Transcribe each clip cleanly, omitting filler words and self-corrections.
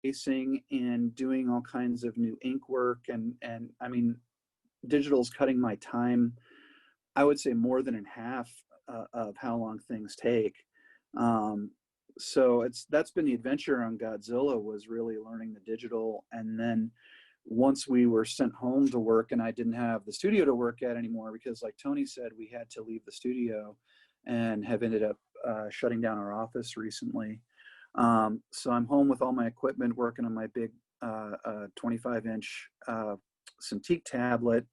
erasing and doing all kinds of new ink work, and I mean, digital's cutting my time, I would say, more than in half of how long things take. Um, so that's been the adventure on Godzilla, was really learning the digital. And then once we were sent home to work and I didn't have the studio to work at anymore, because like Tony said, we had to leave the studio and have ended up shutting down our office recently. So I'm home with all my equipment, working on my big 25-inch Cintiq tablet,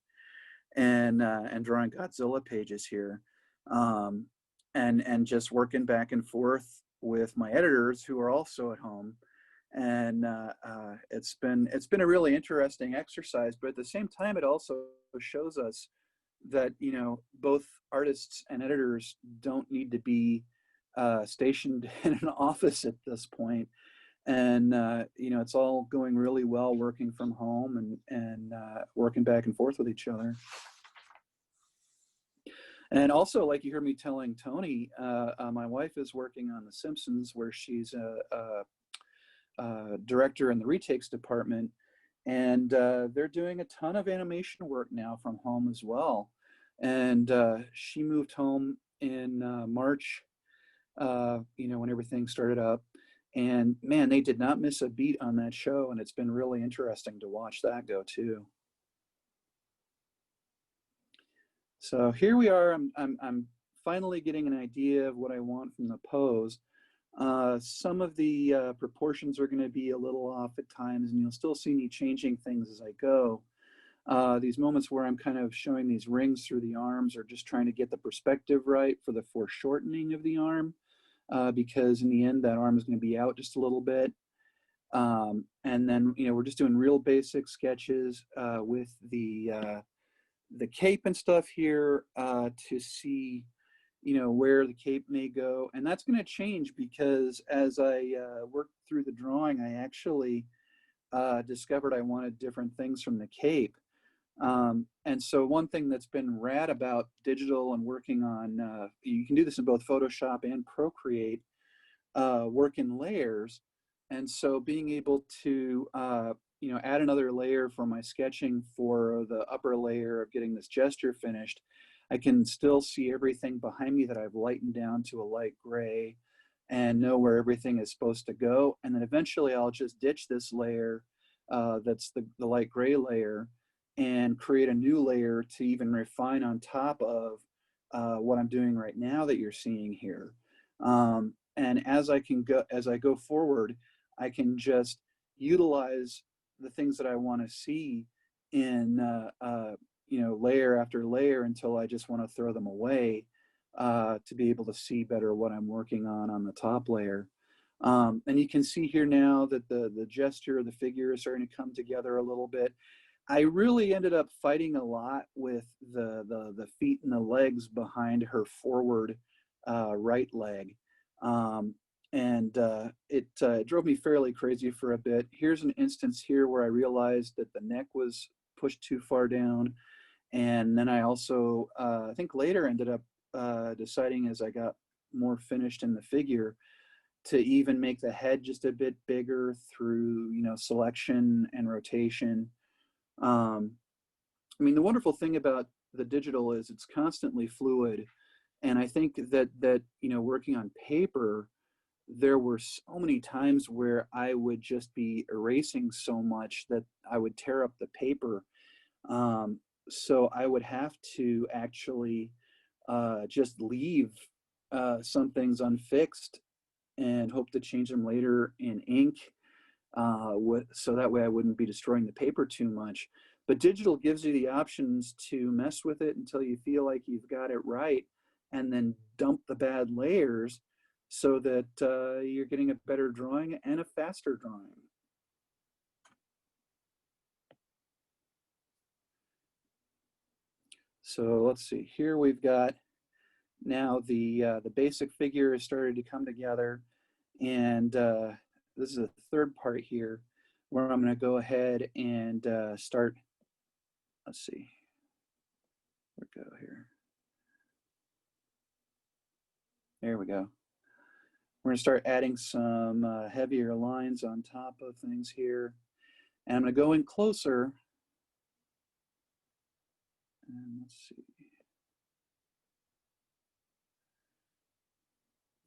and drawing Godzilla pages here, and just working back and forth with my editors who are also at home. And it's been a really interesting exercise, but at the same time, it also shows us that, you know, both artists and editors don't need to be stationed in an office at this point. And you know, it's all going really well working from home and working back and forth with each other. And also, like you heard me telling Tony, my wife is working on The Simpsons, where she's a director in the retakes department, and they're doing a ton of animation work now from home as well. And she moved home in March, you know, when everything started up. And man, they did not miss a beat on that show, and it's been really interesting to watch that go too. So here we are. I'm finally getting an idea of what I want from the pose. Some of the proportions are going to be a little off at times, and you'll still see me changing things as I go. These moments where I'm kind of showing these rings through the arms are just trying to get the perspective right for the foreshortening of the arm, because in the end, that arm is going to be out just a little bit. And then, you know, we're just doing real basic sketches with the cape and stuff here to see, you know, where the cape may go. And that's going to change, because as I worked through the drawing, I actually discovered I wanted different things from the cape. And so one thing that's been rad about digital and working on, you can do this in both Photoshop and Procreate, work in layers. And so being able to, you know, add another layer for my sketching for the upper layer of getting this gesture finished, I can still see everything behind me that I've lightened down to a light gray and know where everything is supposed to go. And then eventually I'll just ditch this layer that's the light gray layer, and create a new layer to even refine on top of what I'm doing right now that you're seeing here. And as I go forward, I can just utilize the things that I want to see in you know, layer after layer until I just want to throw them away, to be able to see better what I'm working on the top layer. And you can see here now that the gesture, the figure is starting to come together a little bit. I really ended up fighting a lot with the feet and the legs behind her forward right leg. And it drove me fairly crazy for a bit. Here's an instance here where I realized that the neck was pushed too far down. And then I also, I think later ended up deciding, as I got more finished in the figure, to even make the head just a bit bigger through, you know, selection and rotation. I mean, the wonderful thing about the digital is it's constantly fluid. And I think that you know, working on paper, there were so many times where I would just be erasing so much that I would tear up the paper. So I would have to actually just leave some things unfixed and hope to change them later in ink, so that way I wouldn't be destroying the paper too much. But digital gives you the options to mess with it until you feel like you've got it right, and then dump the bad layers so that you're getting a better drawing and a faster drawing. So let's see, here we've got now the basic figure has started to come together, and this is the third part here where I'm going to go ahead and start. Let's see, where go here. There we go. We're going to start adding some heavier lines on top of things here. And I'm going to go in closer. And let's see.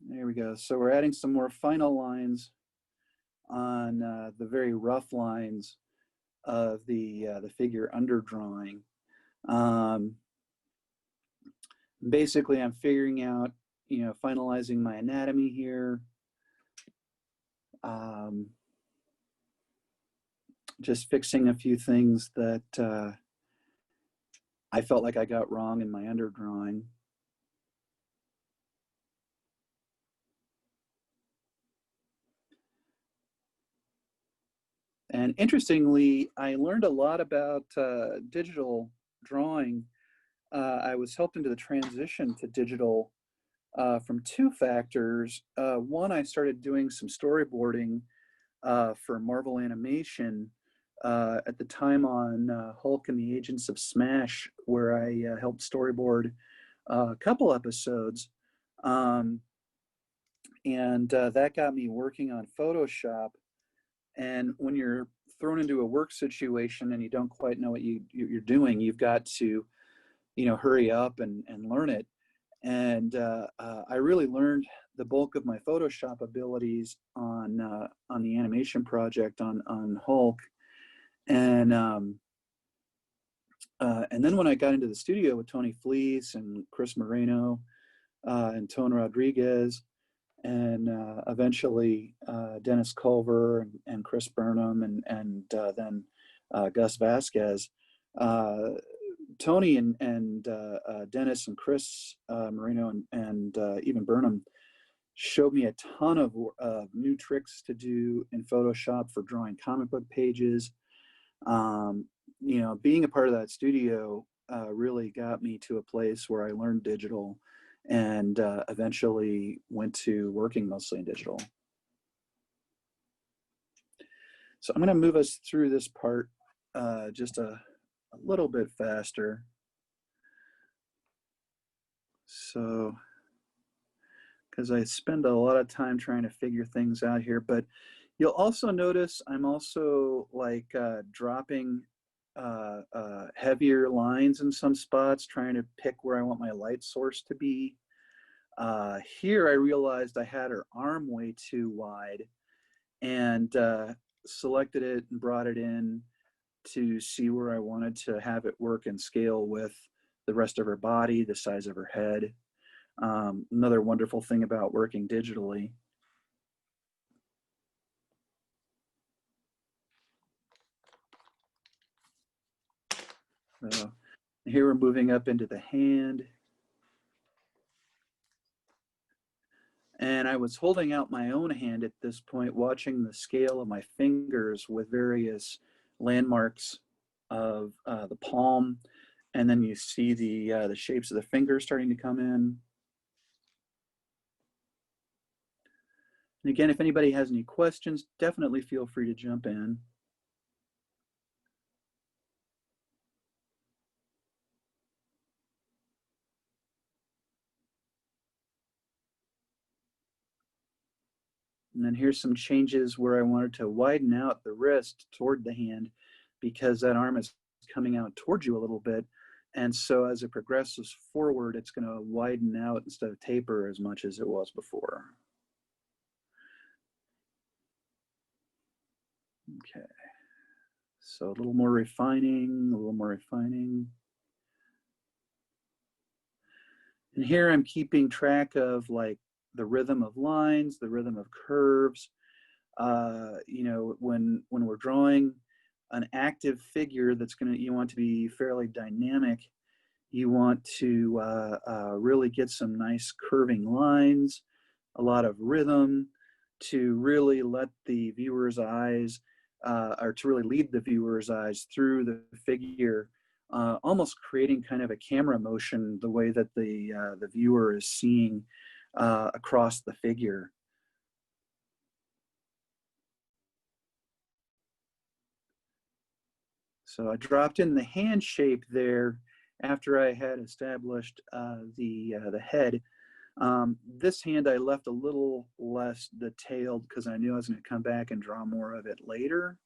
There we go. So we're adding some more final lines on the very rough lines of the figure underdrawing. Basically, I'm figuring out, finalizing my anatomy here. Just fixing a few things that I felt like I got wrong in my underdrawing. And interestingly, I learned a lot about digital drawing. I was helped into the transition to digital from two factors. One, I started doing some storyboarding for Marvel Animation at the time on Hulk and the Agents of Smash, where I helped storyboard a couple episodes. And that got me working on Photoshop. And when you're thrown into a work situation and you don't quite know what you're doing, you've got to, hurry up and learn it. And I really learned the bulk of my Photoshop abilities on the animation project on Hulk. And then when I got into the studio with Tony Fleece and Chris Moreno and Tone Rodriguez, and eventually Dennis Culver and Chris Burnham and then Gus Vasquez. Tony and Dennis and Chris Moreno and even Burnham showed me a ton of new tricks to do in Photoshop for drawing comic book pages. Being a part of that studio really got me to a place where I learned digital and eventually went to working mostly in digital. So I'm going to move us through this part just a little bit faster. So, because I spend a lot of time trying to figure things out here, but you'll also notice I'm also like dropping heavier lines in some spots, trying to pick where I want my light source to be. Here I realized I had her arm way too wide and selected it and brought it in to see where I wanted to have it work and scale with the rest of her body, the size of her head. Another wonderful thing about working digitally. Here we're moving up into the hand. And I was holding out my own hand at this point, watching the scale of my fingers with various landmarks of the palm. And then you see the shapes of the fingers starting to come in. And again, if anybody has any questions, definitely feel free to jump in. And then here's some changes where I wanted to widen out the wrist toward the hand because that arm is coming out towards you a little bit. And so as it progresses forward, it's going to widen out instead of taper as much as it was before. Okay. So a little more refining, a little more refining. And here I'm keeping track of like the rhythm of lines, the rhythm of curves. When we're drawing an active figure that's you want to be fairly dynamic, you want to really get some nice curving lines, a lot of rhythm to really let the viewer's eyes, or to really lead the viewer's eyes through the figure, almost creating kind of a camera motion the way that the viewer is seeing across the figure. So I dropped in the hand shape there after I had established the head. This hand I left a little less detailed because I knew I was going to come back and draw more of it later.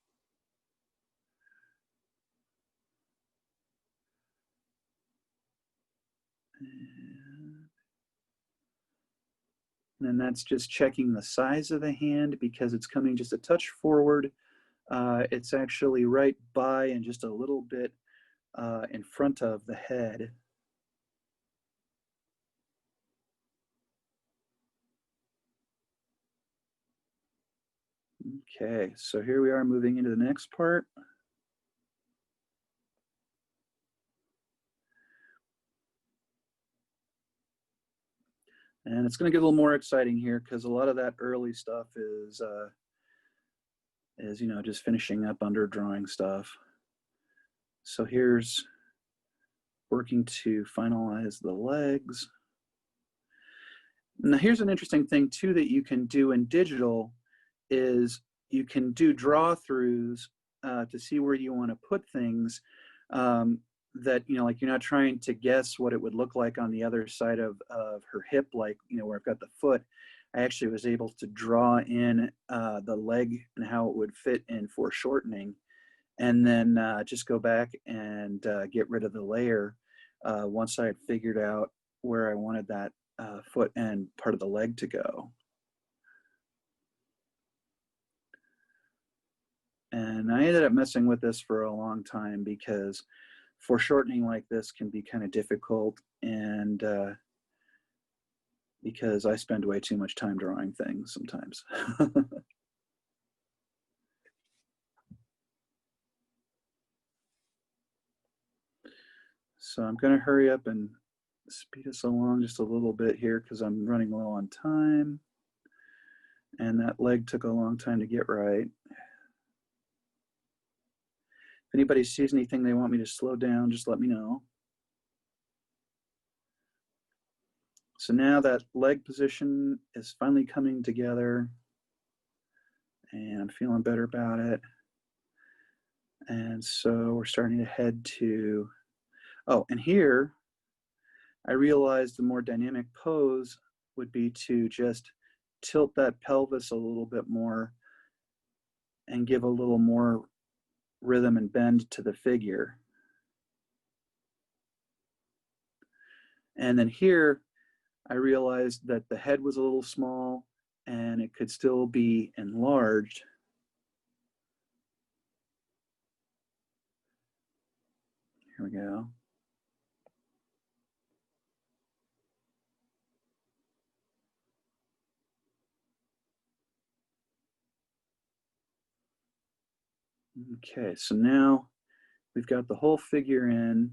And then that's just checking the size of the hand because it's coming just a touch forward. It's actually right by and just a little bit in front of the head. Okay, so here we are moving into the next part. And it's going to get a little more exciting here because a lot of that early stuff is you know, just finishing up under drawing stuff. So here's working to finalize the legs. Now here's an interesting thing too that you can do in digital is you can do draw throughs to see where you want to put things that, you know, like you're not trying to guess what it would look like on the other side of her hip, like, you know, where I've got the foot. I actually was able to draw in the leg and how it would fit in foreshortening, and then just go back and get rid of the layer once I had figured out where I wanted that foot and part of the leg to go. And I ended up messing with this for a long time because foreshortening like this can be kind of difficult, and because I spend way too much time drawing things sometimes. So I'm going to hurry up and speed us along just a little bit here because I'm running low on time. And that leg took a long time to get right. If anybody sees anything they want me to slow down, just let me know. So now that leg position is finally coming together and I'm feeling better about it. And so we're starting to head to, oh, and here I realized the more dynamic pose would be to just tilt that pelvis a little bit more and give a little more rhythm and bend to the figure. And then here, I realized that the head was a little small and it could still be enlarged. Here we go. Okay, so now we've got the whole figure in.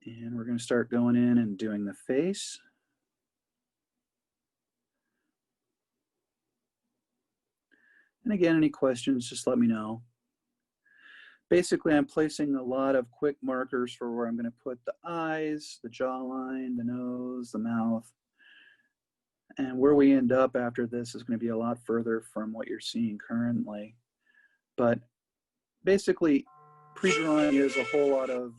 And we're going to start going in and doing the face. And again, any questions, just let me know. Basically, I'm placing a lot of quick markers for where I'm going to put the eyes, the jawline, the nose, the mouth. And where we end up after this is going to be a lot further from what you're seeing currently. But basically, pre-drawing is a whole lot of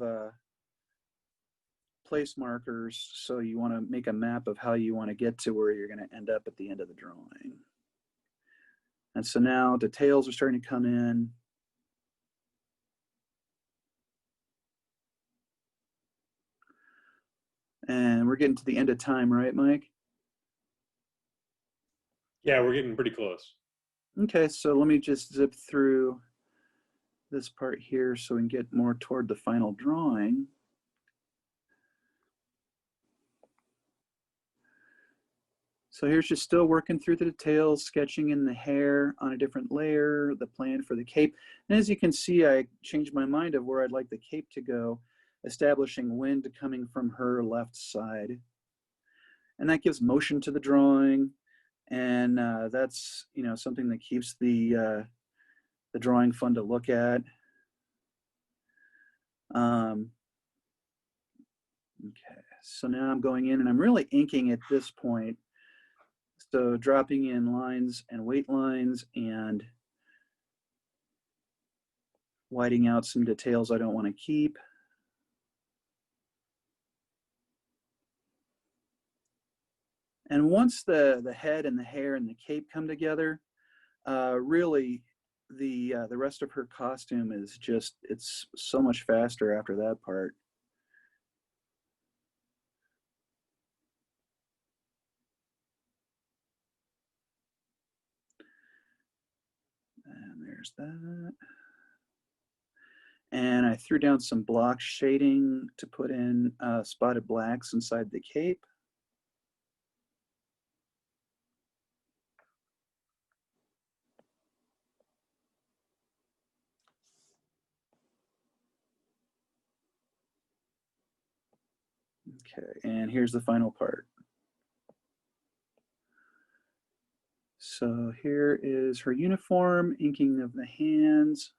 place markers. So you want to make a map of how you want to get to where you're going to end up at the end of the drawing. And so now details are starting to come in. And we're getting to the end of time, right, Mike? Yeah, we're getting pretty close. Okay, so let me just zip through this part here so we can get more toward the final drawing. So here's just still working through the details, sketching in the hair on a different layer, the plan for the cape. And as you can see, I changed my mind of where I'd like the cape to go, establishing wind coming from her left side. And that gives motion to the drawing. And that's, you know, something that keeps the drawing fun to look at. Okay, so now I'm going in and I'm really inking at this point. So dropping in lines and weight lines and whiting out some details I don't want to keep. And once the head and the hair and the cape come together, really the rest of her costume is just, it's so much faster after that part. And there's that. And I threw down some block shading to put in spotted blacks inside the cape. Okay, and here's the final part. So here is her uniform, inking of the hands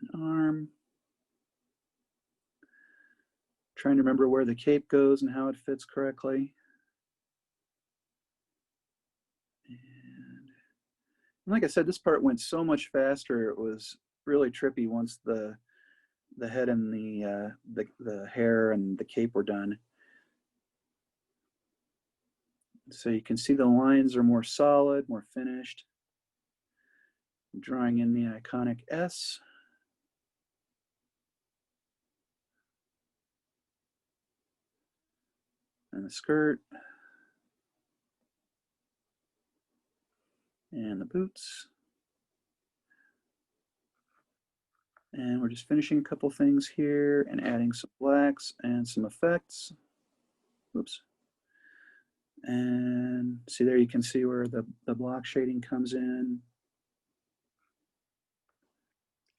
and arm. Trying to remember where the cape goes and how it fits correctly. And like I said, this part went so much faster. It was really trippy once the head and the hair and the cape were done. So you can see the lines are more solid, more finished. I'm drawing in the iconic S. And the skirt. And the boots. And we're just finishing a couple things here and adding some blacks and some effects. Oops. And see there, you can see where the block shading comes in.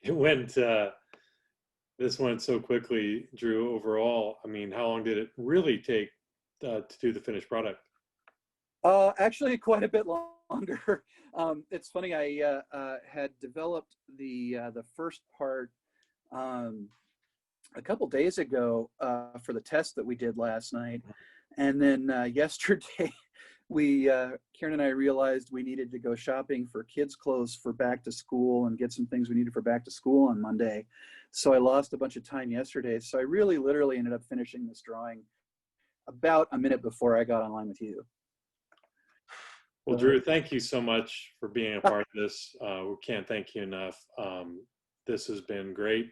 It went, this went so quickly, Drew, overall. I mean, how long did it really take to do the finished product? Actually, quite a bit longer. It's funny, I had developed the first part a couple days ago for the test that we did last night. And then yesterday, Karen and I realized we needed to go shopping for kids' clothes for back to school and get some things we needed for back to school on Monday. So I lost a bunch of time yesterday. So I really literally ended up finishing this drawing about a minute before I got online with you. Well, Drew, thank you so much for being a part of this. We can't thank you enough. This has been great.